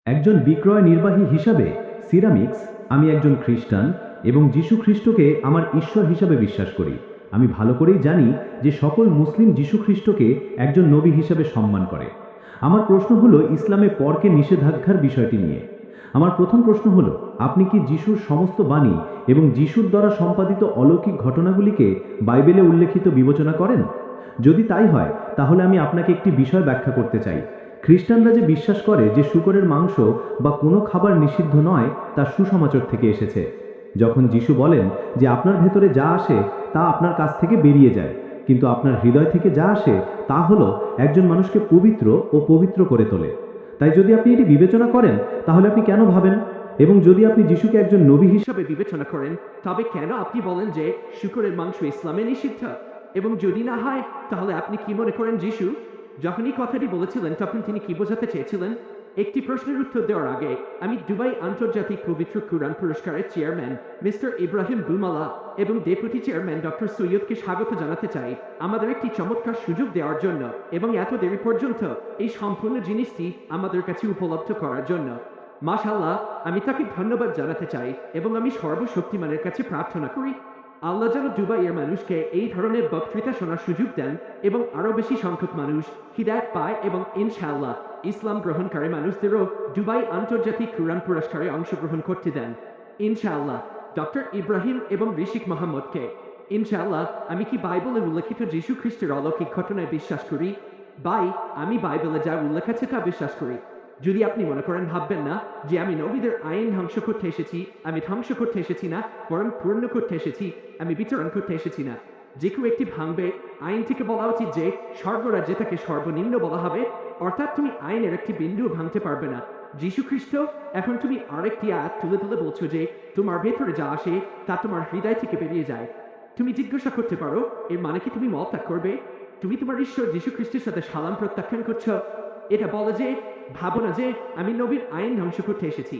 একজন বিক্রয় নির্বাহী হিসাবে সিরামিক্স, আমি একজন খ্রিস্টান এবং যীশু খ্রিস্টকে আমার ঈশ্বর হিসাবে বিশ্বাস করি। আমি ভালো করেই জানি যে সকল মুসলিম যীশু খ্রিস্টকে একজন নবী হিসাবে সম্মান করে। আমার প্রশ্ন হলো ইসলামে পরকে নিষেধাজ্ঞার বিষয়টি নিয়ে। আমার প্রথম প্রশ্ন হলো, আপনি কি যিশুর সমস্ত বাণী এবং যিশুর দ্বারা সম্পাদিত অলৌকিক ঘটনাগুলিকে বাইবেলে উল্লেখিত বিবেচনা করেন? যদি তাই হয়, তাহলে আমি আপনাকে একটি বিষয় ব্যাখ্যা করতে চাই। খ্রিস্টানরা যে বিশ্বাস করে যে শূকরের মাংস বা কোনো খাবার নিষিদ্ধ নয়, তা সুসমাচার থেকে এসেছে। যখন যিশু বলেন যে আপনার ভেতরে যা আসে তা আপনার কাছ থেকে বেরিয়ে যায়, কিন্তু আপনার হৃদয় থেকে যা আসে তা হলো একজন মানুষকে পবিত্র ও পবিত্র করে তোলে। তাই যদি আপনি এটি বিবেচনা করেন, তাহলে আপনি কেন ভাবেন, এবং যদি আপনি যিশুকে একজন নবী হিসাবে বিবেচনা করেন, তবে কেন আপনি বলেন যে শূকরের মাংস ইসলামে নিষিদ্ধ? এবং যদি না হয়, তাহলে আপনি কি মনে করেন যিশু যখন এই কথাটি বলেছিলেন তখন তিনি কি বোঝাতে চেয়েছিলেন? একটি প্রশ্নের উত্তর দেওয়ার আগে আমি দুবাই আন্তর্জাতিক পবিত্র কুরআন পুরস্কারের চেয়ারম্যান মিস্টার ইব্রাহিম বুমালা এবং ডেপুটি চেয়ারম্যান ডক্টর সৈয়দকে স্বাগত জানাতে চাই আমাদের একটি চমৎকার সুযোগ দেওয়ার জন্য এবং এত দেরি পর্যন্ত এই সম্পূর্ণ জিনিসটি আমাদের কাছে উপলব্ধ করার জন্য। মাশাআল্লাহ, আমি তাকে ধন্যবাদ জানাতে চাই এবং আমি সর্বশক্তিমানের কাছে প্রার্থনা করি আল্লাহ যেন দুবাইয়ের মানুষকে এই ধরনের বক্তৃতা শোনার সুযোগ দেন এবং আরও বেশি সংখ্যক মানুষ হিদায়াত পায় এবং ইনশাআল্লাহ ইসলাম গ্রহণকারী মানুষদেরও দুবাই আন্তর্জাতিক কুরআন পুরস্কারে অংশগ্রহণ করতে দেন। ইনশাআল্লাহ। ডক্টর ইব্রাহিম এবং ঋষিক মোহাম্মদকে ইনশাআল্লাহ, আমি কি বাইবেলে উল্লেখিত যীশু খ্রিস্টের অলৌকিক ঘটনায় বিশ্বাস করি? আমি বাইবেলে যা উল্লেখ আছে তা বিশ্বাস করি। যদি আপনি মনে করেন, ভাববেন না যে আমি নবীদের আইন ধ্বংস করতে এসেছি, আমি ধ্বংস করতে এসেছি না, বরং পূর্ণ করতে এসেছি, আমি বিতরণ করতে এসেছি না। যে কেউ একটি ভাঙবে, আইন থেকে বলা উচিত যে স্বর্গরাজ্যে তাকে সর্বনিম্ন বলা হবে, অর্থাৎ তুমি আইনের একটি বিন্দু ভাঙতে পারবে না। যীশু খ্রিস্ট, এখন তুমি আরেকটি আয়াত তুলে তুলে বলছো যে তোমার ভেতরে যা আসে তা তোমার হৃদয় থেকে বেরিয়ে যায়। তুমি জিজ্ঞাসা করতে পারো, এর মানে কি তুমি মল ত্যাগ করবে? তুমি তোমার ঈশ্বর যীশু খ্রিস্টের সাথে সালাম প্রত্যাখ্যান করছো? এটা বলে যে ভাবো না যে আমি নবীর আইন ধ্বংস করতে এসেছি।